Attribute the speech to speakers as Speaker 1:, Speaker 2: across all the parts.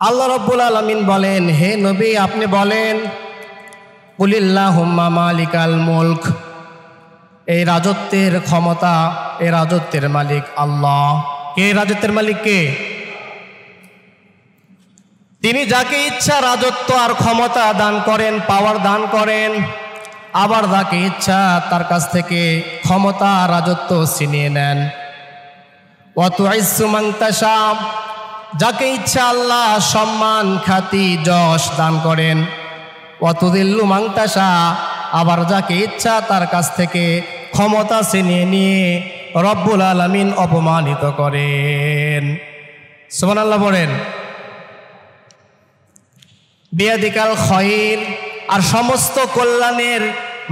Speaker 1: আল্লাহ রাব্বুল আলামিন বলেন, হে নবী আপনি বলেন, কুলিল্লাহুম্মা মালিকাল মুলক, এই রাজত্বের ক্ষমতা, এই রাজত্বের মালিক আল্লাহ। কে রাজত্বের মালিক? কে? তিনি যাকে ইচ্ছা রাজত্ব আর ক্ষমতা দান করেন, পাওয়ার দান করেন, আবার যাকে ইচ্ছা তার কাছ থেকে ক্ষমতা রাজত্ব ছিনিয়ে নেন। ওয়া তুইজ্জু মান তাশা, যাকে ইচ্ছা আল্লাহ সম্মান খ্যাতি যশ দান করেন। ওয়া তুযিল্লু মান তাশা, আবার যাকে ইচ্ছা তার কাছ থেকে ক্ষমতা ছিনিয়ে নিয়ে রব্বুল আলামিন অপমানিত করেন। সুবহানাল্লাহ বলেন। বিয়াদিকাল খায়র, আর সমস্ত কল্যাণের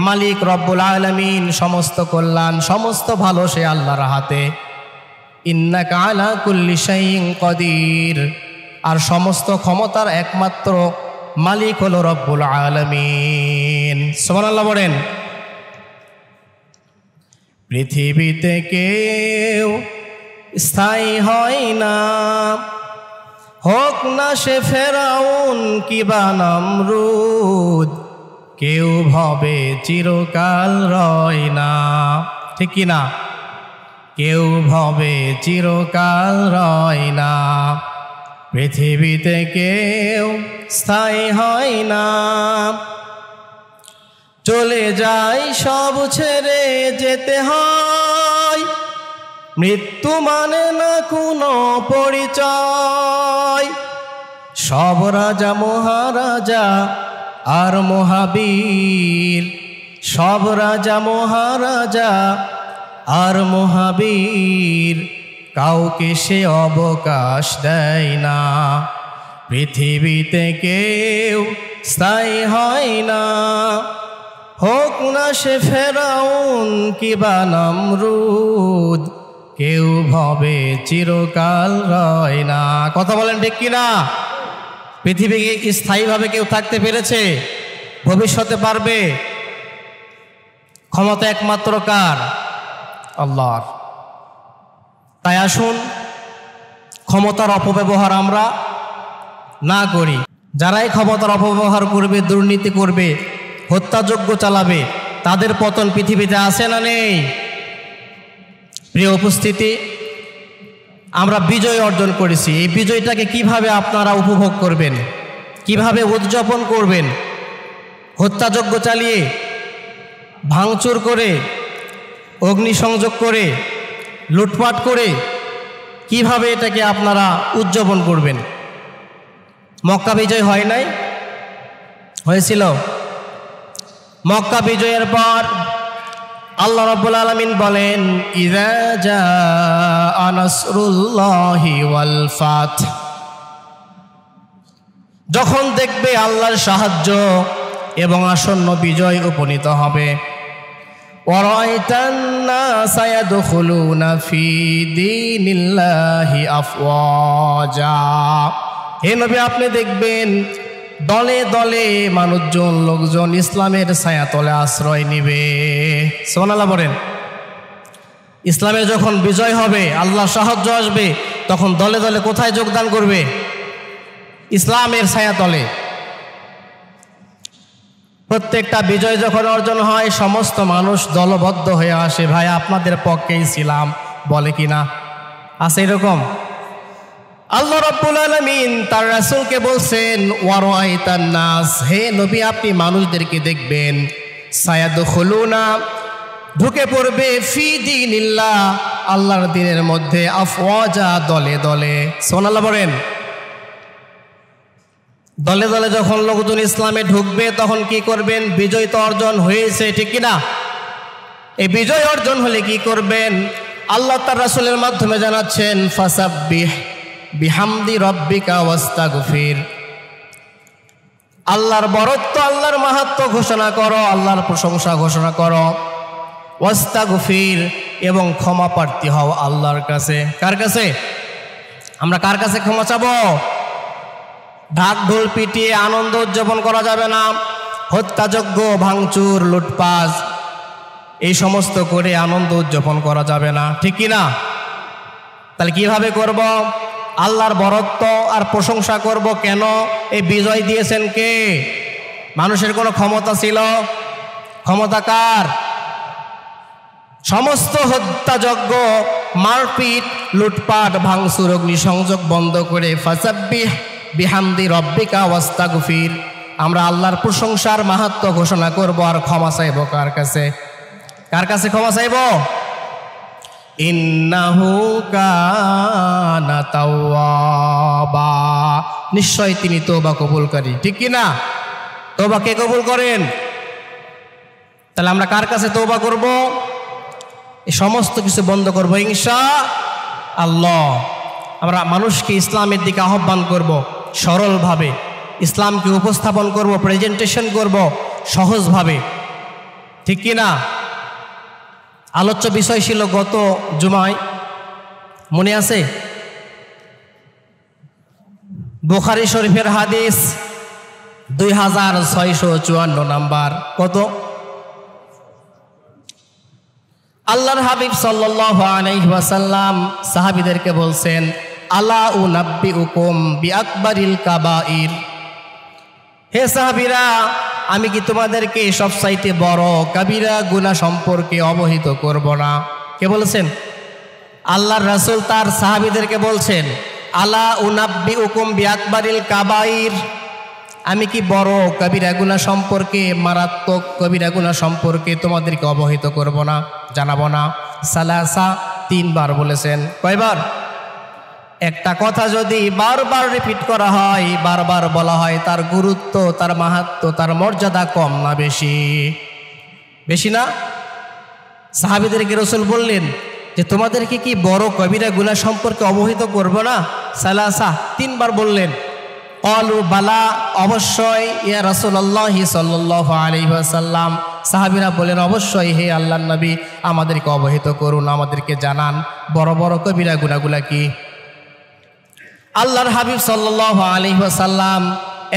Speaker 1: মালিক রব্বুল আলামিন, সমস্ত কল্যাণ সমস্ত ভালো সে আল্লাহর হাতে। ইন্নাকা আলা কুল্লি শাইইন কাদির, আর সমস্ত ক্ষমতার একমাত্র মালিক হলো রব্বুল আলামিন। সুবহানাল্লাহ বলেন। পৃথিবীতে কেউ স্থায়ী হয় না, হোক না সে ফেরাউন কিবা নমরুদ, কেউ ভবে চিরকাল রয় না। ঠিক কি না? কেউ ভবে চিরকাল রয় না, পৃথিবীতে কেউ স্থায়ী হয় না। চলে যায় সব ছেড়ে যেতে হয়, মৃত্যু মানে না কোনো পরিচয়। সব রাজা মহারাজা আর মহাবীর, সব রাজা মহারাজা আর মহাবীর, কাউকে সে অবকাশ দেয় না, পৃথিবীতে কেউ স্থায়ী হয় না, হোক না সে ফেরাউন কিবা নমরুদ, কেউ ভবে চিরকাল রয় না। কথা বলেন ঠিক কিনা? পৃথিবীকে কি স্থায়ীভাবে কেউ থাকতে পেরেছে? ভবিষ্যতে পারবে? ক্ষমতা একমাত্র কার? আল্লাহর। তাই আসুন ক্ষমতার অপব্যবহার আমরা না করি। যারাই ক্ষমতার অপব্যবহার করবে, দুর্নীতি করবে, হত্যাযজ্ঞ চালাবে, তাদের পতন পৃথিবীতে আছে না নেই? প্রিয় উপস্থিতি, আমরা বিজয় অর্জন করেছি। এই বিজয়টাকে কিভাবে আপনারা উপভোগ করবেন, কিভাবে উদযাপন করবেন? হত্যাযজ্ঞ চালিয়ে, ভাঙচুর করে, অগ্নিসংযোগ করে, লুটপাট করে কিভাবে এটাকে আপনারা উদযাপন করবেন? মক্কা বিজয় হয় নাই? হয়েছিল। মক্কা বিজয়ের পর আল্লাহ রাব্বুল আলামিন বলেন, ইযা জাআ নাসরুল্লাহি ওয়াল ফাত, যখন দেখবে আল্লাহর সাহায্য এবং আসন্ন বিজয় উপনীত হবে। ওয়ারাআইতান নাসা ইয়াদখুলুনা ফি দীনিল্লাহি আফওয়াজা, হে নবী আপনি দেখবেন দলে দলে মানুষজন, লোকজন ইসলামের ছায়াতলে আশ্রয় নিবে। সুবহানাল্লাহ বলেন। ইসলামের যখন বিজয় হবে, আল্লাহর সাহায্য আসবে, তখন দলে দলে কোথায় যোগদান করবে? ইসলামের ছায়াতলে। প্রত্যেকটা বিজয় যখন অর্জন হয়, সমস্ত মানুষ দলবদ্ধ হয়ে আসে, ভাই আপনাদের পক্ষেই ছিলাম, বলে কিনা? আছে এরকম? আল্লাহ রাব্বুল আলামিন তার রাসূলকে বলছেন, ওয়ারাআইতান নাস, হে নবী আপনি মানুষদেরকে দেখবেন, সায়াদখুলুনা, ঢুকে পড়বে, ফি দীনিল্লাহ, আল্লাহর দ্বীনের মধ্যে, আফওয়াজা, দলে দলে। সুবহানাল্লাহ বলেন। দলে দলে যখন লোকজন ইসলামে ঢুকবে, তখন কি করবেন? বিজয় তো অর্জন হয়েছে, ঠিক কিনা? এই বিজয় অর্জন হলে কি করবেন? আল্লাহ তার রাসূলের মাধ্যমে জানাচ্ছেন, ফাসাব্বিহ বিহামদি রব্বিকা ওয়াস্তাগফির, আল্লাহর বরত্ব, আল্লাহর মাহাত্ম্য ঘোষণা করো, আল্লাহর প্রশংসা ঘোষণা করো, ওয়াস্তাগফির, এবং ক্ষমা প্রার্থী হও আল্লাহর কাছে। কার কাছে? আমরা কার কাছে ক্ষমা চাবো? ঢাক ঢোল পিটিয়ে আনন্দ উদযাপন করা যাবে না। হত্যাযজ্ঞ, ভাঙচুর, লুটপাট এই সমস্ত করে আনন্দ উদযাপন করা যাবে না, ঠিক কি না? তাহলে কিভাবে করব? আল্লাহর বরত্ব আর প্রশংসা করব কেন? এই বিজয় দিয়েছেন কে? মানুষের কোনো ক্ষমতা ছিল? ক্ষমতা কার? সমস্ত হত্যাযজ্ঞ, মারপিট, লুটপাট, ভাঙচুর, অগ্নিসংযোগ বন্ধ করে ফাসাব্বিহ বিহামদি রব্বিকা ওয়াস্তাগফির, আমরা আল্লাহর প্রশংসার মাহাত্ম্য ঘোষণা করব আর ক্ষমা চাইব কার কাছে? কার কাছে ক্ষমা চাইব? ইন্নাহু কানা তাওয়াবা, নিশ্চয় তিনি তওবা কবুলকারী। ঠিক কি না? তওবা কে কবুল করেন? তাহলে আমরা কার কাছে তওবা করব? এই সমস্ত কিছু বন্ধ করব ইনশাআল্লাহ। আমরা মানুষকে ইসলামের দিকে আহ্বান করব, সরলভাবে ইসলামকে উপস্থাপন করব, প্রেজেন্টেশন করব সহজভাবে। ঠিক কি না? আলোচ্য বিষয় ছিল গত জুমায়, মনে আছে? বুখারী শরীফের হাদিস 2654 নাম্বার। কত? আল্লাহর হাবিব সাল্লাল্লাহু আলাইহি ওয়াসাল্লাম সাহাবীদেরকে বলছেন, আলা উনাব্বিউকুম বিআকবারিল কাবাইর, হে সাহাবীরা, আমি কি তোমাদেরকে সবচাইতে বড় কাবিরা গুনাহ সম্পর্কে অবহিত করব না? কে বলেছেন? আল্লাহর রাসূল তার সাহাবীদেরকে বলছেন, আলা উনাব্বিউকুম বিআকবারিল কাবাইর, আমি কি বড় কবিরা গুনাহ সম্পর্কে, মারাত্মক কবিরা গুনাহ সম্পর্কে তোমাদেরকে অবহিত করব না, জানাবো না? সালাসা, 3 বার বলেছেন। কয়বার? একটা কথা যদি বারবার রিপিট করা হয়, বারবার বলা হয়, তার গুরুত্ব, তার মাহাত্ম্য, তার মর্যাদা কম না বেশি? বেশি না? সাহাবীদেরকে রাসূল বললেন যে তোমাদেরকে কি বড় কবিরা গুনাহ সম্পর্কে অবহিত করব না? সালাসা, 3 বার বললেন। ক্বালু বালা, অবশ্যই ইয়া রাসূলুল্লাহ সাল্লাল্লাহু আলাইহি ওয়াসাল্লাম। সাহাবীরা বলেন, অবশ্যই হে আল্লাহর নবী, আমাদেরকে অবহিত করুন, আমাদেরকে জানান বড় বড় কবিরা গুনাহগুলা কি। আল্লাহর হাবিব সাল্লাল্লাহু আলাইহি ওয়াসাল্লাম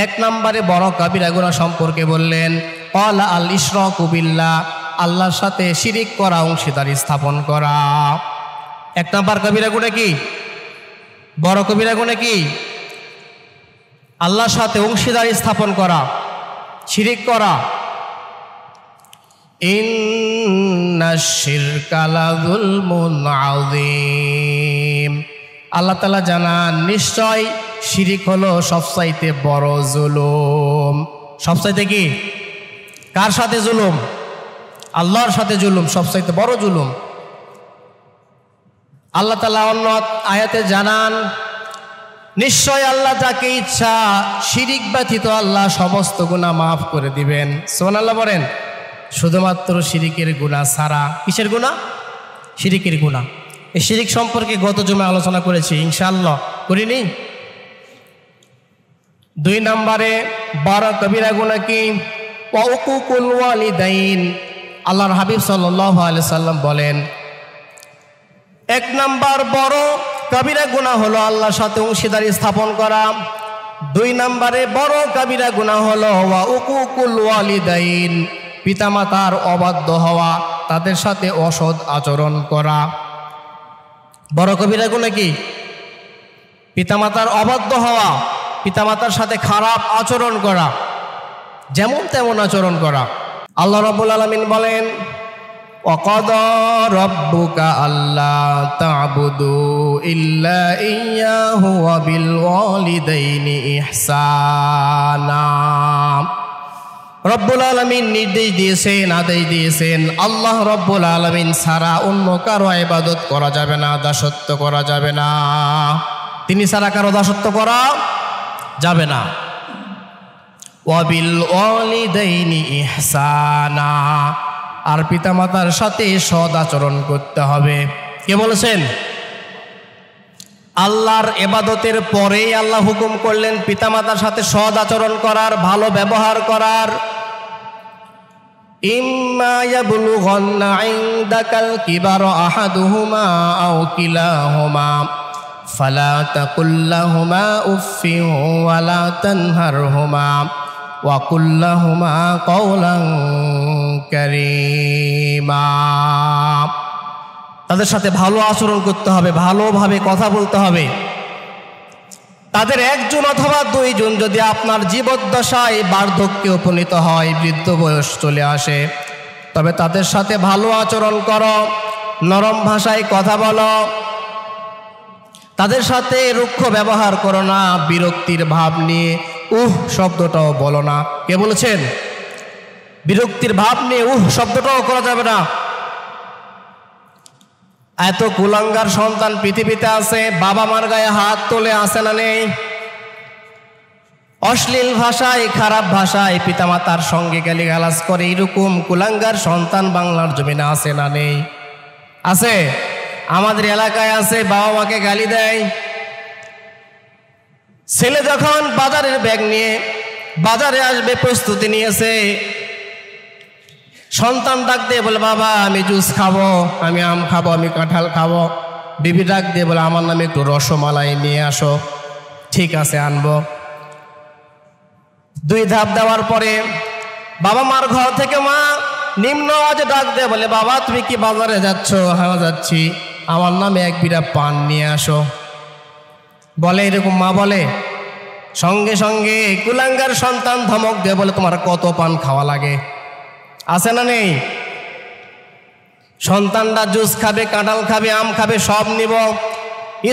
Speaker 1: 1 নম্বরে বড় কবিরা গুনাহ সম্পর্কে বললেন, ক্বালা আল ইশরাকু বিল্লাহ, আল্লাহর সাথে শিরিক করা, অংশীদারি স্থাপন করা। 1 নম্বর কবিরা গুনাহ কি? বড় কবিরা গুনাহ কি? আল্লাহর সাথে অংশীদারি স্থাপন করা, শিরিক করা। ইন্নাশ শিরকা লাযুলমুন আযীম, আল্লাহ তাআলা জানান নিশ্চয় শিরিক হলো সবচাইতে বড় জুলুম। সবচাইতে কি? কার সাথে জুলুম? আল্লাহর সাথে জুলুম সবচাইতে বড় জুলুম। আল্লাহ তাআলা অন্য আয়াতে জানান, নিশ্চয় আল্লাহ যাকে ইচ্ছা শিরিক ব্যতীত আল্লাহ সমস্ত গুনাহ মাফ করে দিবেন। সুবহানাল্লাহ বলেন। শুধুমাত্র শিরিকের গুনাহ ছাড়া। কিসের গুনাহ? শিরিকের গুনাহ। এই শিরিক সম্পর্কে গত জুমায় আলোচনা করেছি, ইনশাআল্লাহ করিনি? 2 নম্বরে বড় কবিরা গুনাহ কি? ওয়াকুকুল ওয়ালিদাইন, আল্লাহর হাবিব সাল্লাল্লাহু আলাইহি সাল্লাম বলেন 1 নম্বর বড় কবিরা গুনাহ হলো আল্লাহর সাথে অংশীদারি স্থাপন করা। 2 নম্বরে বড় কবিরা গুনাহ হলো ওয়াকুকুল ওয়ালিদাইন, পিতামাতার অবাধ্য হওয়া, তাদের সাথে অসৎ আচরণ করা। বড় কবিরা গুনাহ কি? পিতামাতার অবাধ্য হওয়া, পিতামাতার সাথে খারাপ আচরণ করা, যেমন তেমন আচরণ করা। আল্লাহ রাব্বুল আলামিন বলেন, ওয়াকাদা রাব্বুকা আল্লা তা'বুদু ইল্লা ইয়্যাহু ওয়া বিল ওয়ালিদাইনি ইহসানা। রব্বুল আলামিন নির্দেশ দিয়েছেন, আদেশ দিয়েছেন, আল্লাহ রব্বুল আলামিন ছাড়া অন্য কারো ইবাদত করা যাবে না, দাসত্ব করা যাবে না। তিনি ছাড়া কারো দাসত্ব করা যাবে না। ওয়া বিল ওয়ালিদাইনি ইহসানা, আর পিতামাতার সাথে সৎ আচরণ করতে হবে। কে বলেছেন? আল্লাহর ইবাদতের পরেই আল্লাহ হুকুম করলেন পিতামাতার সাথে সৎ আচরণ করার, ভালো ব্যবহার করার। ইম্মা ইয়াবলুগান্না ইনদাকাল কিবারা আহাদুহুমা আও কিলাহুমা ফালা তাকুল লাহুমা উফফিন ওয়ালা তানহারহুমা ওয়া কুল লাহুমা কাওলান কারীমা। তাদের সাথে ভালো আচরণ করতে হবে, ভালোভাবে কথা বলতে হবে। তাদের একজন অথবা দুইজন যদি আপনার জীবদ্দশায় বার্ধক্যে উপনীত হয়, বৃদ্ধ বয়স চলে আসে, তবে তাদের সাথে ভালো আচরণ করো, নরম ভাষায় কথা বলো, তাদের সাথে রুক্ষ ব্যবহার করো না, বিরক্তির ভাব নিয়ে শব্দটাও বলো না। কে বলেছেন? বিরক্তির ভাব নিয়ে শব্দটাও করা যাবে না। এত কুলাঙ্গার সন্তান পৃথিবীতে আছে, বাবা মার গায়ে হাত তোলে, আসে না নেই? অশ্লীল ভাষায়, খারাপ ভাষায় পিতামাতার সঙ্গে গালিগালাজ করে, এরকম কুলাঙ্গার সন্তান বাংলার জমিনে আছে না নেই? আছে, আমাদের এলাকায় আছে। বাবা মাকে গালি দেয়। ছেলে যখন বাজারের ব্যাগ নিয়ে বাজারে আসবে, প্রস্তুতি নিয়েছে, সন্তান ডাক দিয়ে বলে, বাবা আমি জুস খাবো, আমি আম খাবো, আমি কাঁঠাল খাবো। বিবি ডাক দিয়ে বলে, আমার নামে একটু রসমালাই নিয়ে আসো। ঠিক আছে, আনবো। 2 ধাপ দেওয়ার পরে বাবা মার ঘর থেকে মা নিম্ন আওয়াজে ডাক দিয়ে বলে, বাবা তুমি কি বাজারে যাচ্ছ? হ্যাঁ যাচ্ছি। আমার নামে 1 বিড়া পান নিয়ে আসো। বলে এরকম মা বলে, সঙ্গে সঙ্গে কুলাঙ্গার সন্তান ধমক দিয়ে বলে, তোমার কত পান খাওয়া লাগে? আছে না নেই? সন্তানরা জুস খাবে, কাঁঠাল খাবে, আম খাবে, সব নিব।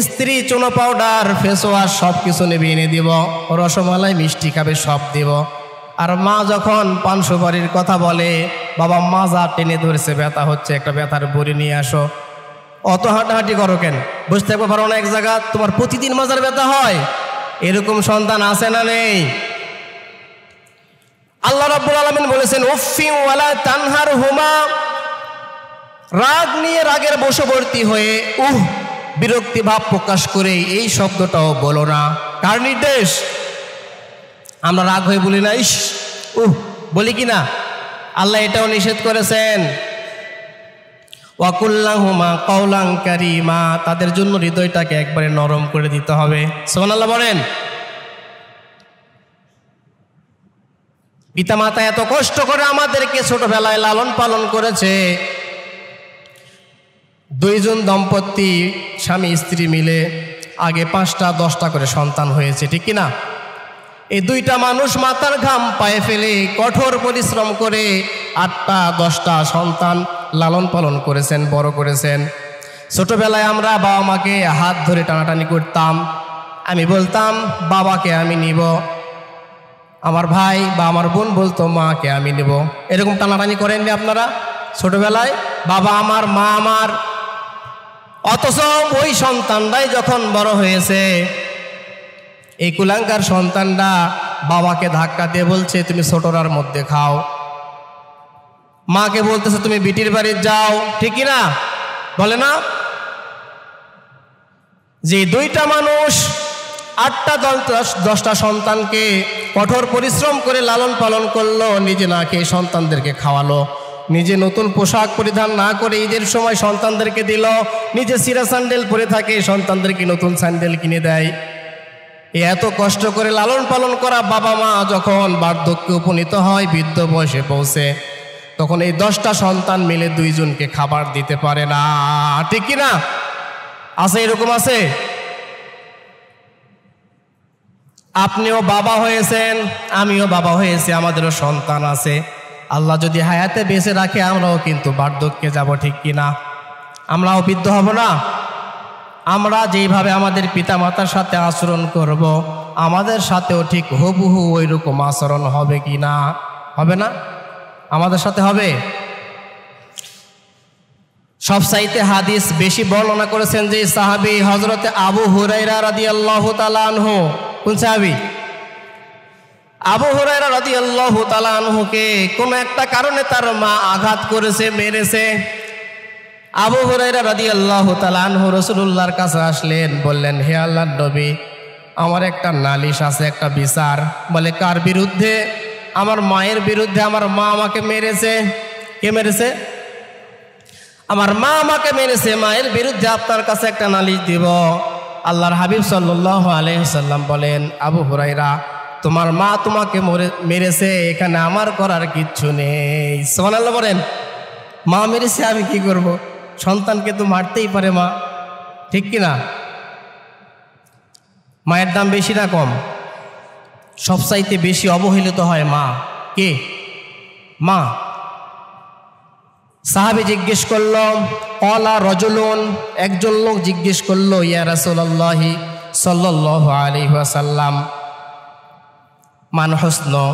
Speaker 1: স্ত্রী চুনো পাউডার, ফেস ওয়াশ সব কিছু নেবে, এনে দিব। রসমালাই, মিষ্টি খাবে, সব দিব। আর মা যখন পান সুপারির কথা বলে, বাবা মাজা টেনে ধরেছে, ব্যথা হচ্ছে, একটা ব্যথার বড়ি নিয়ে আসো। অত হাঁটাহাঁটি করো কেন? বসে থাকবো পারো না এক জায়গা? তোমার প্রতিদিন মাজার ব্যথা হয়? এরকম সন্তান আছে না নেই? আল্লাহ রাব্বুল আলামিন বলেছেন, উফফি ওয়ালা তানহারহুমা, রাগ নিয়ে রাগের বশবর্তী হয়ে বিরক্তি ভাব প্রকাশ করে এই শব্দটাও বলো না। কার নির্দেশ? আমরা রাগ হয়ে বলি না, ইস বলি কি না? আল্লাহ এটাও নিষেধ করেছেন। ওয়াকুল্লাহুমা কাওলান কারীমা, তাদের জন্য হৃদয়টাকে একবারে নরম করে দিতে হবে। সুবহানাল্লাহ বলেন। পিতামাতা এত কষ্ট করে আমাদেরকে ছোটবেলায় লালন পালন করেছে। 2 জন দম্পতি, স্বামী স্ত্রী মিলে আগে 5টা 10টা করে সন্তান হয়েছে, ঠিক কিনা? এই 2টা মানুষ মাথার ঘাম পায়ে ফেলে কঠোর পরিশ্রম করে 8টা 10টা সন্তান লালন পালন করেছেন, বড় করেছেন। ছোটবেলায় আমরা বাবা মাকে হাত ধরে টানাটানি করতাম। আমি বলতাম বাবাকে আমি নিব, আমার ভাই বা আমার বোন বলতো মাকে আমি নেব। এরকম টানাটানি করেননি আপনারা ছোটবেলায়? বাবা আমার, মা আমার। অথচ ওই সন্তানরাই যখন বড় হয়েছে, এই কুলাঙ্গার সন্তানরা বাবাকে ধাক্কা দিয়ে বলছে, তুমি ছোটরার মধ্যে খাও। মাকে বলতেছে, তুমি বিটির বাড়ি যাও, ঠিক না? বলে না? যে 2টা মানুষ 8টা 10টা সন্তানকে কঠোর পরিশ্রম করে লালন পালন করলো, নিজে না খেয়ে সন্তানদেরকে খাওয়ালো, নিজে নতুন পোশাক পরিধান না করে ঈদের সময় সন্তানদেরকে দিল, নিজে ছিঁড়া স্যান্ডেল পরে থাকে, সন্তানদেরকে নতুন স্যান্ডেল কিনে দেয়। এত কষ্ট করে লালন পালন করা বাবা মা যখন বার্ধক্যে উপনীত হয়, বৃদ্ধ বয়সে পৌঁছে, তখন এই 10টা সন্তান মিলে 2 জনকে খাবার দিতে পারে না, ঠিক কিনা? আছে, এরকম আছে। আপনিও বাবা হয়েছেন, আমিও বাবা হয়েছি, আমাদেরও সন্তান আছে। আল্লাহ যদি হায়াতে বেঁচে রাখে, আমরাও কিন্তু বার্ধক্যে যাব, ঠিক কিনা? আমরাও বৃদ্ধ হব না? আমরা যেইভাবে আমাদের পিতামাতার সাথে আচরণ করব, আমাদের সাথেও ঠিক হুবহু ওই রকম আচরণ হবে কি না? হবে না? আমাদের সাথে হবে। সবচাইতে হাদিস বেশি বর্ণনা করেছেন যে সাহাবী হযরতে আবু হুরায়রা রাদিয়াল্লাহু তাআলা আনহু। কোন সাহাবী? আবু হুরায়রা রাদিয়াল্লাহু তাআলা আনহুকে কোনো একটা কারণে তার মা আঘাত করেছে, মেরেছে। আবু হুরায়রা রাদিয়াল্লাহু তাআলা আনহু রাসূলুল্লাহর কাছে আসলেন, বললেন, হে আল্লাহর নবী, আমার একটা নালিশ আছে, একটা বিচার। বলে, কার বিরুদ্ধে? আমার মায়ের বিরুদ্ধে। আমার মা আমাকে মেরেছে। কে মেরেছে? আমার মা আমাকে মেরেছে, মায়ের বিরুদ্ধে আপনার কাছে একটা নালিশ দিব। আল্লাহর হাবিব সাল্লাল্লাহু আলাইহি সাল্লাম বলেন, আবু হুরায়রা, তোমার মা তোমাকে মেরেছে, এখানে আমার করার কিচ্ছু নেই। সুবহানাল্লাহ বলেন। মা মেরেছে, আমি কি করব? সন্তানকে তো মারতেই পারে মা, ঠিক কিনা? মায়ের দাম বেশি না কম? সবচাইতে বেশি অবহেলিত হয় মা। কে? মা। সাহাবী জিজ্ঞেস করল, ক্বালা রাজুলুন, একজন লোক জিজ্ঞেস করল, ইয়া রাসূলুল্লাহি সাল্লাল্লাহু আলাইহি ওয়াসাল্লাম, মান হুসনু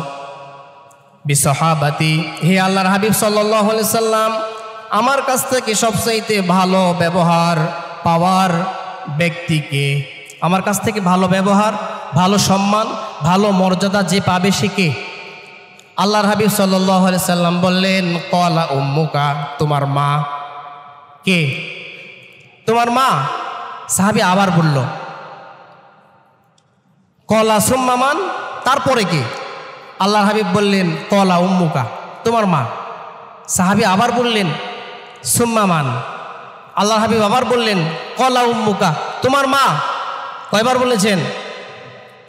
Speaker 1: বিসহাবাতি, হে আল্লাহর হাবিব সাল্লাল্লাহু আলাইহি সাল্লাম, আমার কাছ থেকে সবচাইতে ভালো ব্যবহার পাওয়ার ব্যক্তিকে, আমার কাছ থেকে ভালো ব্যবহার, ভালো সম্মান, ভালো মর্যাদা যে পাবে সে কে? আল্লাহর হাবিব সাল্লাল্লাহু আলাইহি সাল্লাম বললেন, ক্বালা উম্মুকা, তোমার মা। কে? তোমার মা। সাহাবী আবার বলল, ক্বালা সুম্মা মান, তারপরে কে? আল্লাহর হাবিব বললেন, ক্বালা উম্মুকা, তোমার মা। সাহাবী আবার বললেন, সুম্মা মান। আল্লাহর হাবিব আবার বললেন, ক্বালা উম্মুকা, তোমার মা। কয়বার বলেছেন?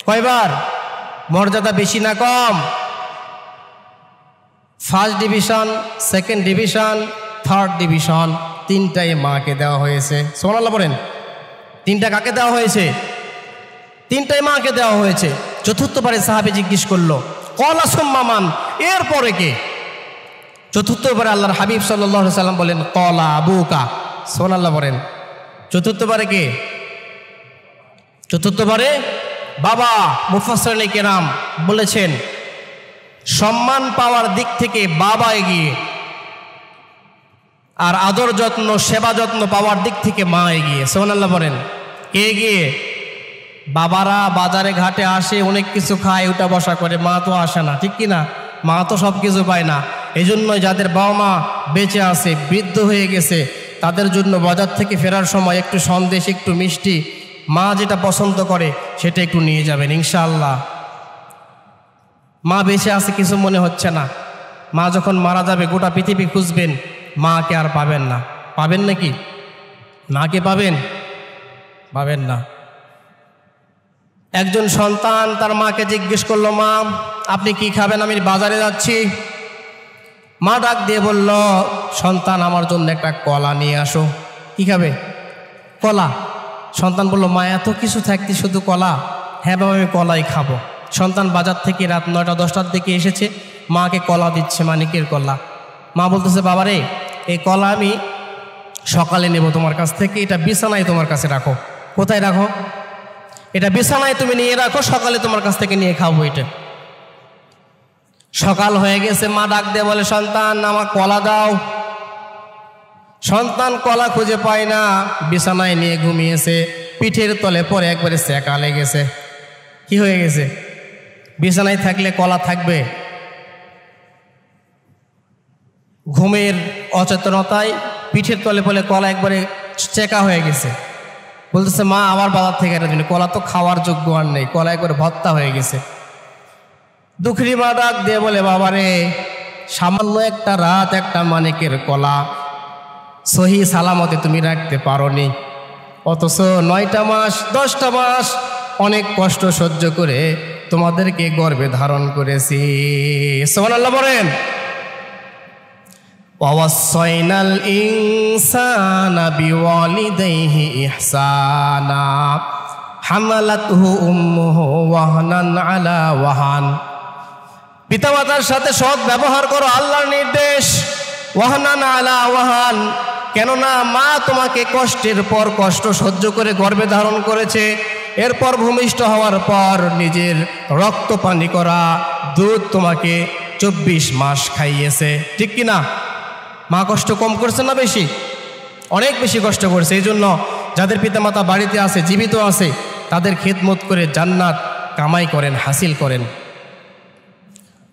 Speaker 1: কয়বার? মর্যাদা বেশি না কম? First division, second division, third division, তিনটাই মাকে দেওয়া হয়েছে। সুবহানাল্লাহ বলেন। তিনটা কাকে দেওয়া হয়েছে? তিনটাই মাকে দেওয়া হয়েছে। চতুর্থবারে সাহাবী জিজ্ঞেস করলো, ক্বালা সুম্মা মান, এরপরে কে? চতুর্থবারে আল্লাহর হাবিব সাল্লাল্লাহু আলাইহি সাল্লাম বলেন, ক্বালা আবুকা। সুবহানাল্লাহ বলেন। চতুর্থবারে কে? চতুর্থবারে বাবা। মুফাসসিরিনে কেরাম বলেছেন, সম্মান পাওয়ার দিক থেকে বাবা এগিয়ে, আর আদর যত্ন সেবা যত্ন পাওয়ার দিক থেকে মা এগিয়ে। সুবহানাল্লাহ বলেন। কে এগিয়ে? বাবারা বাজারে ঘাটে আসে, অনেক কিছু খায়, উঠা বসা করে, মা তো আসে না, ঠিক কি না? মা তো সব কিছু পায় না। এই জন্যই যাদের বাবা মা বেঁচে আছে, বৃদ্ধ হয়ে গেছে, তাদের জন্য বাজার থেকে ফেরার সময় একটু সন্দেশ, একটু মিষ্টি, মা যেটা পছন্দ করে সেটা একটু নিয়ে যাবেন ইনশাআল্লাহ। মা বেঁচে আছে কিছু মনে হচ্ছে না, মা যখন মারা যাবে গোটা পৃথিবী খুঁজবেন, মাকে আর পাবেন না। পাবেন নাকি? মাকে পাবেন? পাবেন না। একজন সন্তান তার মাকে জিজ্ঞেস করলো, মা আপনি কি খাবেন? আমি বাজারে যাচ্ছি। মা ডাক দিয়ে বলল, সন্তান আমার জন্য একটা কলা নিয়ে আসো। কি খাবে? কলা। সন্তান বলল, মা এত কিছু থাকতে শুধু কলা? হ্যাঁ বাবা, আমি কলাই খাবো। সন্তান বাজার থেকে রাত 9টা-10টার দিকে এসেছে, মাকে কলা দিচ্ছে, মানিকের কলা। মা বলতেছে, বাবারে এই কলা আমি সকালে নেব তোমার কাছ থেকে, এটা বিছানায় তোমার কাছে রাখো। কোথায় রাখো? এটা বিছানায় তুমি নিয়ে রাখো, সকালে তোমার কাছ থেকে নিয়ে খাবো এটা। সকাল হয়ে গেছে, মা ডাক দিয়ে বলে, সন্তান আমার কলা দাও। সন্তান কলা খুঁজে পায় না, বিছানায় নিয়ে ঘুমিয়েছে, পিঠের তলে পরে একবারে সেকা লেগেছে। কি হয়ে গেছে? বিছানায় থাকলে কলা থাকবে? ঘুমের অচেতনতায় পিঠের তলে পলে কলা একবারে চেকা হয়ে গেছে। বলতেছে, মা আমার বাজার থেকে এটা দিন, কলা তো খাওয়ার যোগ্য আর নেই, কলা একবারে ভর্তা হয়ে গেছে। দুঃখী মা ডাক দিয়ে বলে, বাবারে সামান্য একটা রাত একটা মানিকের কলা সহি সালামতে তুমি রাখতে পারোনি, অথচ 9টা মাস 10টা মাস অনেক কষ্ট সহ্য করে তোমাদেরকে গর্ভে ধারণ করেছি। সুবহানাল্লাহ বলেন। ওয়াসাইনাল ইনসানা বিওয়ালিদাইহি ইহসানা হামালাতহু উম্মুহু ওয়াহনান আলা ওয়াহান। পিতামাতার সাথে সৎ ব্যবহার করো, আল্লাহর নির্দেশ। ওয়াহনান আলা ওয়াহান, কেননা মা তোমাকে কষ্টের পর কষ্ট সহ্য করে গর্ভে ধারণ করেছে। এরপর ভূমিষ্ঠ হওয়ার পর নিজের রক্ত পানি করা দুধ তোমাকে 24 মাস খাইয়েছে, ঠিক কিনা? মা কষ্ট কম করছে না বেশি? অনেক বেশি কষ্ট করছে। এই জন্য যাদের পিতামাতা বাড়িতে আছে, জীবিত আছে, তাদের খেদমত করে জান্নাত কামাই করেন, হাসিল করেন।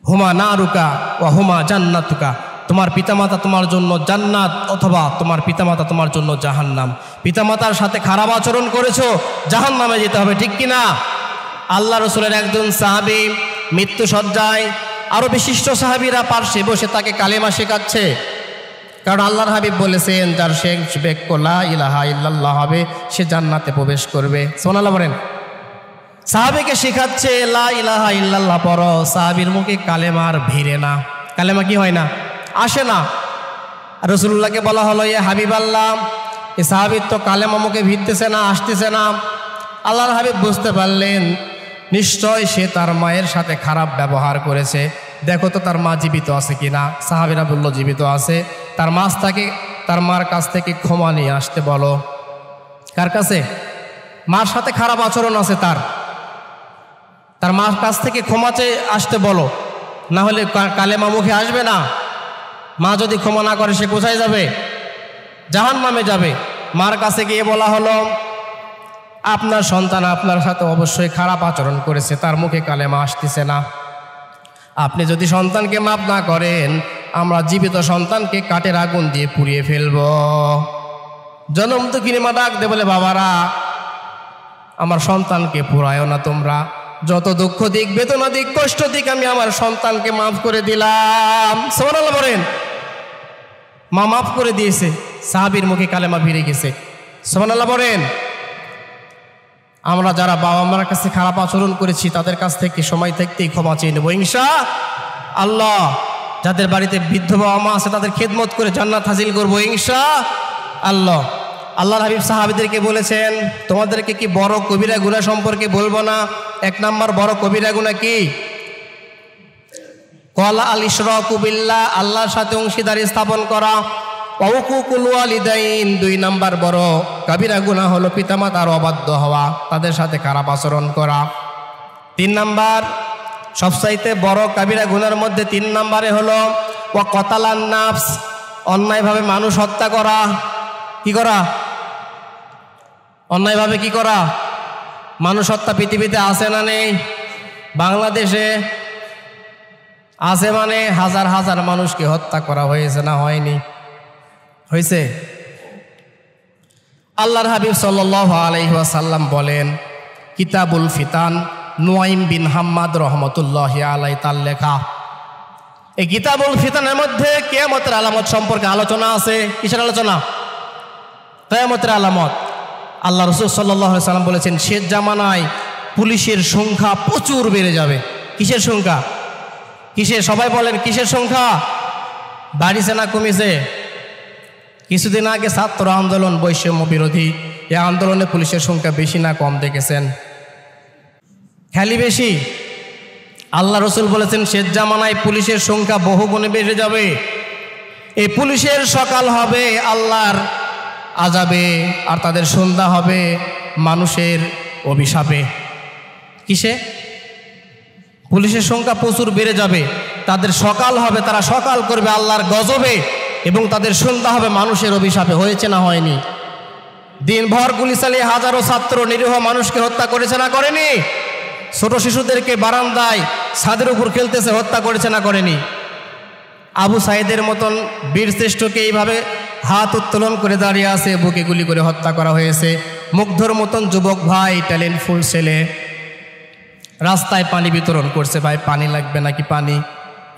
Speaker 1: হুমা নারুকা ওয়া হুমা জান্নাতুকা, তোমার পিতামাতা তোমার জন্য জান্নাত অথবা তোমার পিতামাতা তোমার জন্য জাহান্নাম। পিতামাতার সাথে খারাপ আচরণ করেছো, জাহান্নামে যেতে হবে, ঠিক কিনা? আল্লাহ রসুলের একজন সাহাবী মৃত্যু সজ্জায়, আরো বিশিষ্ট সাহাবীরা পার্শ্বে বসে তাকে কালেমা শেখাচ্ছে। কারণ আল্লাহর হাবিব বলেছেন, যার শেষ বাক্য লা ইলাহা ইল্লাল্লাহ হবে সে জান্নাতে প্রবেশ করবে। সুবহানাল্লাহ বলেন। সাহাবীকে শেখাচ্ছে লা ইলাহা ইল্লাল্লাহ পড়ো। সাহাবীর মুখে কালেমার ভিড়ে না, কালেমা কি হয় না, আসে না। রাসূলুল্লাহকে বলা হলো, ইয়া হাবিব আল্লাহ, এই সাহাবীর তো কালেমা মুখে ভিড়তেছে না, আসতেছে না। আল্লাহর হাবিব বুঝতে পারলেন নিশ্চয় সে তার মায়ের সাথে খারাপ ব্যবহার করেছে, দেখো তো তার মা জীবিত আছে কিনা। সাহাবীরা বলল জীবিত আছে। তার মার কাছ থেকে ক্ষমা নিয়ে আসতে বলো। কার কাছে? মার সাথে খারাপ আচরণ আছে তার মার কাছ থেকে ক্ষমা চেয়ে আসতে বলো, না হলে কালেমা মুখে আসবে না। মা যদি ক্ষমা না করে সে কোথায় যাবে? জাহান্নামে যাবে। মার কাছে গিয়ে বলা হলো আপনার সন্তান আপনার সাথে অবশ্যই খারাপ আচরণ করেছে, তার মুখে কালেমা আসতেছে না। আপনি যদি সন্তানকে মাফ না করেন আমরা জীবিত সন্তানকে কাঠের আগুন দিয়ে পুড়িয়ে ফেলব। জনম তো কিনেমা ডাক দে বলে, বাবারা আমার সন্তানকে পুরায়ও না, তোমরা যত দুঃখ দিক বেদনা দিক কষ্ট দিক আমি আমার সন্তানকে মাফ করে দিলাম। সুবহানাল্লাহ বলেন। মা মাফ করে দিয়েছে, সাহাবীর মুখে কালেমা ফিরে গেছে। সুবহানাল্লাহ বলেন। আমরা যারা বাবা মার কাছে খারাপ আচরণ করেছি তাদের কাছ থেকে সময় থাকতেই ক্ষমা চেয়ে নেব ইনশাআল্লাহ। যাদের বাড়িতে বৃদ্ধ বাবা মা আছে তাদের খেদমত করে জান্নাত হাসিল করবো ইনশাআল্লাহ। আল্লাহর হাবিব সাহাবীদেরকে বলেছেন তোমাদেরকে কি বড় কবিরা গুনাহ সম্পর্কে বলবো না? 1 নম্বর বড় কবিরা গুনাহ কি? ক্বালা আল ইশরাকু বিল্লাহ, আল্লাহর সাথে অংশীদারি স্থাপন করা। ওয়াকুকুল ওয়ালিদাইন, 2 নম্বর বড় কবিরা গুনাহ হলো পিতামাতার অবাধ্য হওয়া, তাদের সাথে খারাপ আচরণ করা। 3 নম্বর সবচাইতে বড় কবিরা গুনাহের মধ্যে 3 নম্বরে হলো ওয়া কতালান নাফস, অন্যায়ভাবে মানুষ হত্যা করা। কি করা? অন্যায়ভাবে কি করা? মানুষ হত্যা পৃথিবীতে আছে না নেই? বাংলাদেশে আছে, মানে হাজার হাজার মানুষকে হত্যা করা হয়েছে না হয়নি? হয়েছে। আল্লাহর হাবিব সাল্লাল্লাহু আলাইহি ওয়াসাল্লাম বলেন, কিতাবুল ফিতান, নুয়াইম বিন হাম্মাদ রহমতুল্লাহি আলাইহি তার লেখা। এই কিতাবুল ফিতানের মধ্যে কিয়ামতের আলামত সম্পর্কে আলোচনা আছে। কিসের আলোচনা? কিয়ামতের আলামত। আল্লাহ রাসূল সাল্লাল্লাহু আলাইহি ওয়াসাল্লাম বলেছেন শেষ জামানায় পুলিশের সংখ্যা প্রচুর বেড়ে যাবে। কিসের সংখ্যা? কিসের? সবাই বলেন কিসের সংখ্যা বাড়িছে না কমেছে? কিছুদিন আগে ছাত্র আন্দোলন, বৈষম্য বিরোধী, এই আন্দোলনে পুলিশের সংখ্যা বেশি না কম দেখেছেন? খালি বেশি। আল্লাহ রাসূল বলেছেন শেষ জামানায় পুলিশের সংখ্যা বহুগুণে বেড়ে যাবে। এই পুলিশের সকাল হবে আল্লাহর আযাবে, আর তাদের সন্ধ্যা হবে মানুষের অভিশাপে। কিসে? পুলিশের সংখ্যা প্রচুর বেড়ে যাবে, তাদের সকাল হবে, তারা সকাল করবে আল্লাহর গজবে, এবং তাদের সন্ধ্যা হবে মানুষের অভিশাপে। হয়েছে না হয়নি? দিনভর গুলি চালিয়ে হাজারো ছাত্র নিরীহ মানুষকে হত্যা করেছে না করেনি? ছোট শিশুদেরকে বারান্দায় ছাদের উপর খেলতেছে, হত্যা করেছে না করেনি? আবু সাইদের মতন বীরশ্রেষ্ঠকে এইভাবে হাত উত্তোলন করে দাঁড়িয়ে আছে, বুকে গুলি করে হত্যা করা হয়েছে। মুগ্ধর মতন যুবক ভাই, ট্যালেন্টফুল ছেলে, রাস্তায় পানি বিতরণ করছে, ভাই পানি লাগবে নাকি পানি।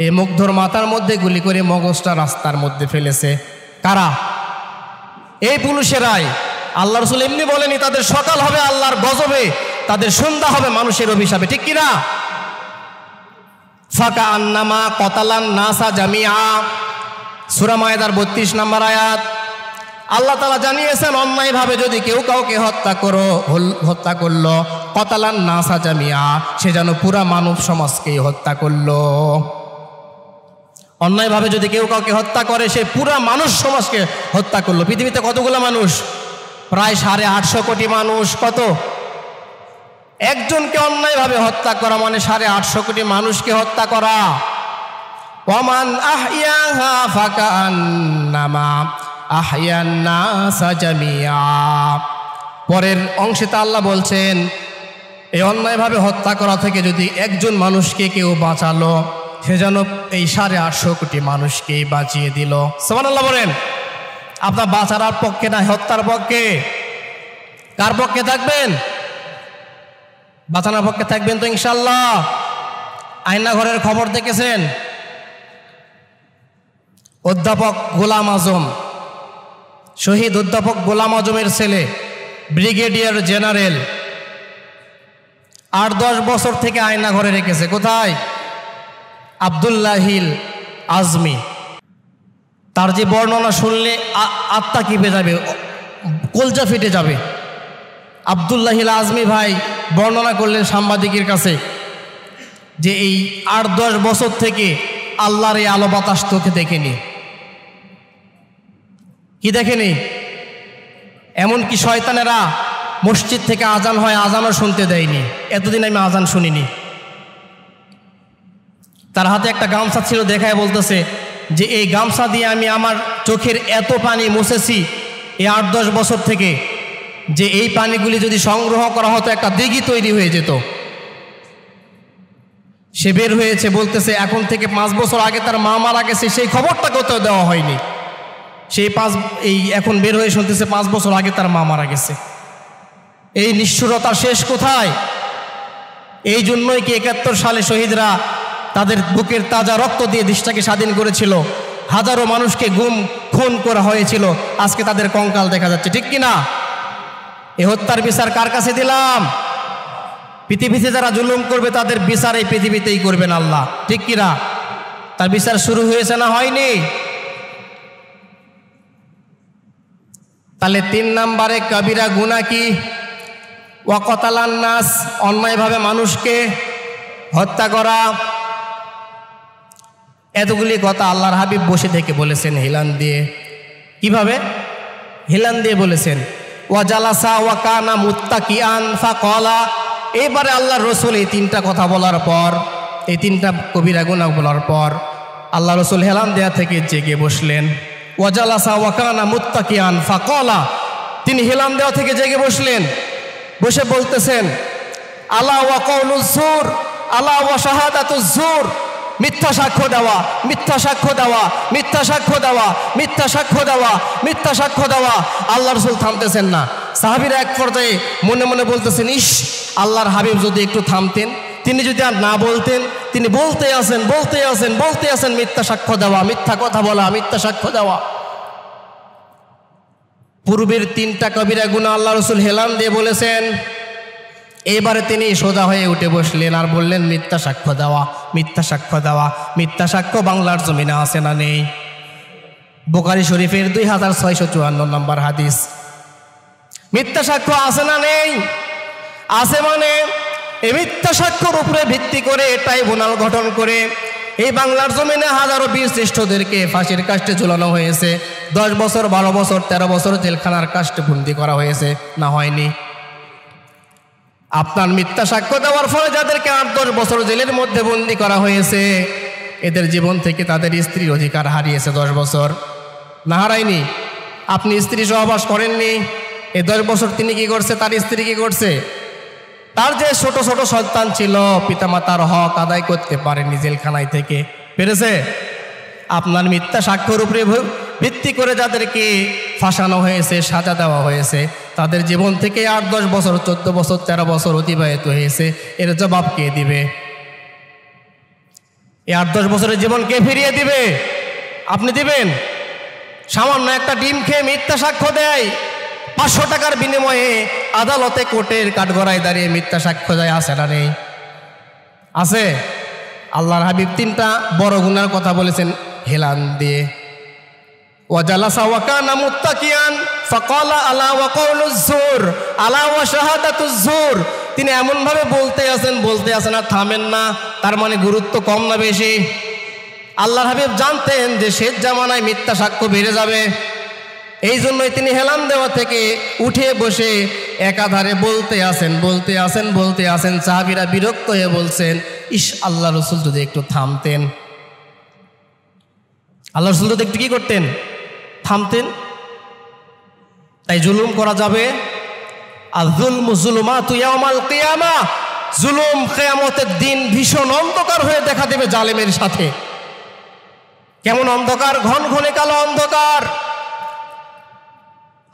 Speaker 1: এই মুগ্ধর মাথার মধ্যে গুলি করে মগজটা রাস্তার মধ্যে ফেলেছে। কারা? এই পুলিশেরাই। আল্লাহ রাসূল এমনি বলেনি তাদের সকাল হবে আল্লাহর গজবে, তাদের সন্ধ্যা হবে মানুষের অভিশাপে, ঠিক কিনা? ফাকা আন্নামা কতালান নাসা জামিআ, সূরা মায়েদার 32 নম্বর আয়াত। আল্লাহ তাআলা জানিয়েছেন অন্যায়ভাবে যদি কেউ কাউকে হত্যা করলো, কতালান নাসা জামিআ, সে যেন পুরা মানব সমাজকেই হত্যা করলো। অন্যায়ভাবে যদি কেউ কাউকে হত্যা করে সে পুরা মানুষ সমাজকে হত্যা করলো। পৃথিবীতে কতগুলো মানুষ? প্রায় 850 কোটি মানুষ। কত? একজনকে অন্যায়ভাবে হত্যা করা মানে 850 কোটি মানুষকে হত্যা করা। ওয়ামান আহইয়াহা ফাকান্নামা আহইয়ান নাসা জামিআ। পরের অংশে তা আল্লাহ বলছেন এই অন্যায়ভাবে হত্যা করা থেকে যদি একজন মানুষকে কেউ বাঁচালো, সে যেন এই 850 কোটি মানুষকেই বাঁচিয়ে দিল। সুবহানাল্লাহ বলেন। আপনার বাঁচার পক্ষে না হত্যার পক্ষে? কার পক্ষে থাকবেন? বাঁচানোর পক্ষে থাকবেন তো ইনশাআল্লাহ। আয়না ঘরের খবর দেখেছেন? অধ্যাপক গোলাম আজম, শহীদ অধ্যাপক গোলাম আজমের ছেলে ব্রিগেডিয়ার জেনারেল 8-10 বছর থেকে আয়না ঘরে রেখেছে। কোথায়? আব্দুল্লাহিল আজমি। তার যে বর্ণনা শুনলে আত্মা কেঁপে যাবে, কলজা ফেটে যাবে। আব্দুল্লাহিল আজমি ভাই বর্ণনা করলেন সাংবাদিকের কাছে যে এই ৮-১০ বছর থেকে আল্লাহর এই আলো বাতাস তোকে দেখেনি। কি দেখেনি? এমনকি শয়তানেরা মসজিদ থেকে আজান হয়, আজানও শুনতে দেয়নি। এতদিন আমি আজান শুনিনি। তার হাতে একটা গামছা ছিল, দেখায় বলতেছে যে এই গামছা দিয়ে আমি আমার চোখের এত পানি মুছেছি এই ৮-১০ বছর থেকে, যে এই পানিগুলি যদি সংগ্রহ করা হতো একটা দিঘি তৈরি হয়ে যেত। সে বের হয়েছে, বলতেছে এখন থেকে 5 বছর আগে তার মা মারা গেছে, সেই খবরটা কোথাও দেওয়া হয়নি। সেই এখন বের হয়ে শুনতেছে 5 বছর আগে তার মা মারা গেছে। এই নিষ্ঠুরতার শেষ কোথায়? এই জন্যই কি 71 সালে শহীদরা তাদের বুকের তাজা রক্ত দিয়ে দেশটাকে স্বাধীন করেছিল। হাজারো মানুষকে গুম খুন করা হয়েছিল, আজকে তাদের কঙ্কাল দেখা যাচ্ছে, ঠিক কিনা? এ হত্যার বিচার কার কাছে দিলাম? পৃথিবীতে যারা জুলুম করবে তাদের বিচার এই পৃথিবীতেই করবেন আল্লাহ, ঠিক কিনা? তার বিচার শুরু হয়েছে না হয়নি? তাহলে 3 নম্বরে কবিরা গুনাহ কি? ওয়াকতালান নাস, অন্যায়ভাবে মানুষকে হত্যা করা। এতগুলি কথা আল্লাহর হাবিব বসে থেকে বলেছেন হেলান দিয়ে। কিভাবে? হেলান দিয়ে বলেছেন। ওয়াজালাসা ওয়াকানা মুত্তাকিয়ান ফাকালা। এবারে আল্লাহর রসুল এই 3টা কথা বলার পর, এই 3টা কবিরা গুনাহ বলার পর আল্লাহ রসুল হেলান দেয়া থেকে জেগে বসলেন। ওয়াজালাসা ওয়াকানা মুত্তাকিয়ান ফাকালা, তিনি হেলান দেওয়া থেকে জেগে বসলেন। বসে বলতেছেন আলা ওয়া কাউলুজ জুর, আলা ওয়া শাহাদাতুজ জুর, মিথ্যা সাক্ষ্য দেওয়া, মিথ্যা সাক্ষ্য দেওয়া, মিথ্যা সাক্ষ্য দেওয়া, মিথ্যা সাক্ষ্য দেওয়া, মিথ্যা সাক্ষ্য দেওয়া। আল্লাহ রসুল থামতেছেন না। সাহাবীরা এক পর্যায়ে মনে মনে বলতেছেন, ইস, আল্লাহর হাবিব যদি একটু থামতেন, তিনি যদি আর না বলতেন। তিনি বলতে আসেন, বলতে আসেন, বলতে আসেন, মিথ্যা সাক্ষ্য দেওয়া, মিথ্যা কথা বলা, মিথ্যা সাক্ষ্য দেওয়া। পূর্বের 3টা কবিরা গুনাহ আল্লাহ রসুল হেলান দিয়ে বলেছেন। এবারে তিনি সোজা হয়ে উঠে বসলেন আর বললেন মিথ্যা সাক্ষ্য দেওয়া, মিথ্যা সাক্ষ্য দেওয়া। মিথ্যা সাক্ষ্য বাংলার জমিনে আছে না নেই? বুখারী শরীফের 2654 নম্বর হাদিস। মিথ্যা সাক্ষ্য আছে না নেই? আছে। মানে এই মিথ্যা সাক্ষ্যর উপরে ভিত্তি করে ট্রাইব্যুনাল গঠন করে এই বাংলার জমিনে হাজারো বীর শ্রেষ্ঠদেরকে ফাঁসির কাস্টে ঝুলানো হয়েছে। 10 বছর, 12 বছর, 13 বছর জেলখানার কাস্টে বন্দী করা হয়েছে, না হয়নি? আপনার মিথ্যা সাক্ষ্য দেওয়ার ফলে যাদেরকে 8-10 বছর জেলের মধ্যে বন্দী করা হয়েছে, এদের জীবন থেকে তাদের স্ত্রীর অধিকার হারিয়েছে 10 বছর, না হারায়নি? আপনি স্ত্রী সহবাস করেননি, এই 10 বছর তিনি কি করছে? তার স্ত্রী কি করছে? তার যে ছোট ছোট সন্তান ছিল, পিতামাতার হক আদায় করতে পারেনি জেলখানায় থেকে, পেরেছে? আপনার মিথ্যা সাক্ষ্যের উপরে ভিত্তি করে যাদেরকে ফাঁসানো হয়েছে, সাজা দেওয়া হয়েছে, তাদের জীবন থেকে 8-10 বছর, 14 বছর, 13 বছর অতিবাহিত হয়েছে। এর জবাব কে দিবে? এই 8-10 বছরের জীবন কে ফিরিয়ে দিবে? আপনি দিবেন? সামান্য একটা ডিম খেয়ে মিথ্যা সাক্ষ্য দেয়, 500 টাকার বিনিময়ে আদালতে কোর্টের কাঠগড়ায় দাঁড়িয়ে মিথ্যা সাক্ষ্য দেয়, আছে না নেই? আছে। আল্লাহর হাবিব 3টা বড় গুনার কথা বলেছেন হেলান দিয়ে। ওয়াজালাসা ওয়াকানা মুত্তাকিয়ান ফাকালা আলা ওয়া কাউলুজ জুর, আলা ওয়া শাহাদাতুজ জুর। তিনি এমনভাবে বলতে আছেন আর থামেন না। তার মানে গুরুত্ব কম না বেশি? আল্লাহর হাবিব জানতেন যে শেষ জামানায় মিথ্যা সাক্ষ্য বেড়ে যাবে, এই জন্যই তিনি হেলান দেওয়া থেকে উঠে বসে একাধারে বলতে আসেন। সাহাবীরা বিরক্ত হয়ে বলছেন, ইস, আল্লাহ রসুল যদি একটু থামতেন। আল্লাহ রসুল যদি একটু কি করতেন? থামতেন। তাই জুলুম করা যাবে? আয-যুলমু যুলুমাতু ইয়াওমাল কিয়ামাহ, জুলুম কিয়ামতের দিন ভীষণ অন্ধকার হয়ে দেখা দেবে জালেমের সাথে। কেমন অন্ধকার? ঘনঘনে কালো অন্ধকার।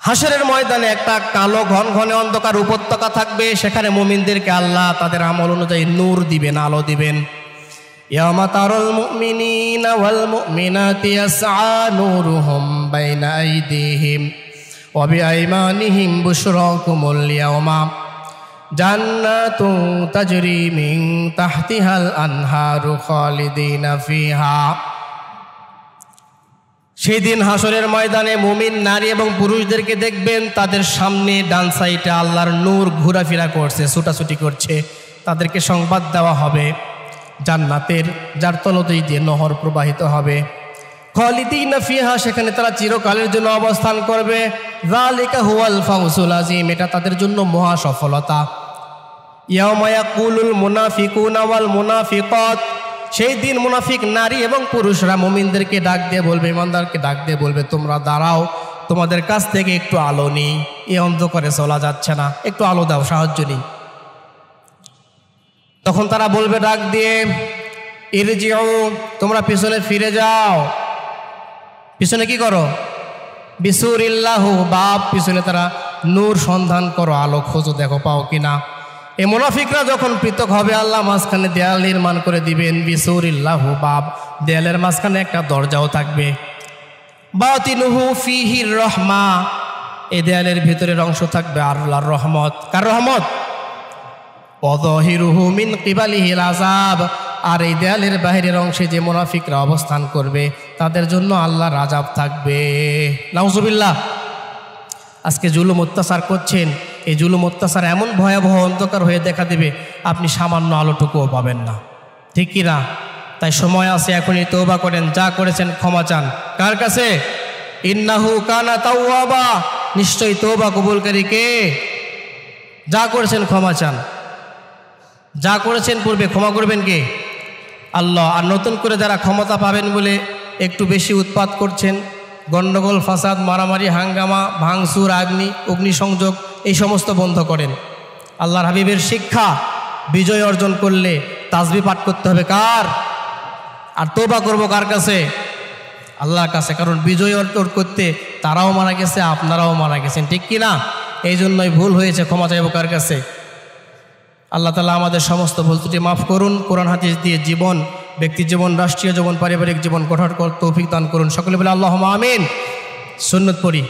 Speaker 1: হাসরের ময়দানে একটা কালো ঘনঘনে অন্ধকার উপত্যকা থাকবে, সেখানে মুমিনদেরকে আল্লাহ তাদের আমল অনুযায়ী নূর দিবেন, আলো দিবেন। ইয়াওমা তারাল মুমিনিনা ওয়াল মুমিনাতি ইয়াসআ নূরুহুম বাইনা আইদিহিম ওয়া বিআইমানিহিম বুশরাকুমুল ইয়াওমা জান্নাতুন তাজরি মিন তাহতিহাল আনহারু খালিদিনা ফিহা। সেই দিন হাসরের ময়দানে মুমিন নারী এবং পুরুষদেরকে দেখবেন তাদের সামনে ডান সাইডে আল্লাহর নূর ঘোরাফেরা করছে, ছুটাছুটি করছে। তাদেরকে সংবাদ দেওয়া হবে জান্নাতের, যার তলদেই দিয়ে নহর প্রবাহিত হবে। খালিদিনা ফিহা, সেখানে তারা চিরকালের জন্য অবস্থান করবে। যালিকা হুয়াল ফাউজুল আযীম, এটা তাদের জন্য মহা সফলতা। ইয়াওমা ইয়াকুলুল মুনাফিকুনা ওয়াল মুনাফিকাত, সেই দিন মুনাফিক নারী এবং পুরুষরা মুমিনদেরকে ডাক দিয়ে বলবে, ইমানদারকে ডাক দিয়ে বলবে, তোমরা দাঁড়াও, তোমাদের কাছ থেকে একটু আলো নেই, এ অন্ধকারে চলা যাচ্ছে না, একটু আলো দাও, সাহায্য নেই। তখন তারা বলবে ডাক দিয়ে, ইরজিউ, তোমরা পিছনে ফিরে যাও। পিছনে কি করো? বিসুরিল্লাহু বাব, পিছনে তারা নূর সন্ধান করো, আলো খোঁজো, দেখো পাও কিনা। এই মুনাফিকরা যখন পৃথক হবে, আল্লাহ মাঝখানে দেয়াল নির্মাণ করে দিবেন। বিসুরিল্লাহু বাব, দেয়ালের মাঝখানে একটা দরজাও থাকবে। বাতিনুহু ফিহির রহমা, এই দেয়ালের ভিতরের অংশ থাকবে আল্লাহর রহমত। কার রহমত? ওয়াযাহিরুহু মিন কিবালিহিল আযাব, আর এই দেয়ালের বাহিরের অংশে যে মুনাফিকরা অবস্থান করবে তাদের জন্য আল্লাহর আযাব থাকবে। নাউজুবিল্লাহ। আজকে জুলুম অত্যাচার করছেন, এই জুলুম অত্যাচার এমন ভয়াবহ অন্ধকার হয়ে দেখা দেবে, আপনি সামান্য আলোটুকুও পাবেন না, ঠিক কি না? তাই সময় আছে, এখনই তওবা করেন, যা করেছেন ক্ষমা চান। কার কাছে? ইন্নাহু কানা তাওয়াবা, নিশ্চয়ই তওবা কবুলকারী কে? যা করেছেন ক্ষমা চান, যা করেছেন পূর্বে ক্ষমা করবেন কে? আল্লাহ। আর নতুন করে যারা ক্ষমতা পাবেন বলে একটু বেশি উৎপাত করছেন, গণ্ডগোল, ফাসাদ, মারামারি, হাঙ্গামা, ভাঙচুর, অগ্নিসংযোগ, এই সমস্ত বন্ধ করেন। আল্লাহর হাবিবের শিক্ষা, বিজয় অর্জন করলে তাসবিহ পাঠ করতে হবে কার? আর তওবা করব কার কাছে? আল্লাহর কাছে। কারণ বিজয় অর্জন করতে তারাও মারা গেছে, আপনারাও মারা গেছেন, ঠিক কি না? এই জন্যই ভুল হয়েছে, ক্ষমা চাইব কার কাছে? আল্লাহ তাআলা আমাদের সমস্ত ভুল ত্রুটি মাফ করুন। কোরআন হাদিস দিয়ে জীবন, ব্যক্তি জীবন, রাষ্ট্রীয় জীবন, পারিবারিক জীবন গঠন তৌফিক দান করুন। সকলে বলে আল্লাহুম্মা আমিন। সুন্নত পড়ি।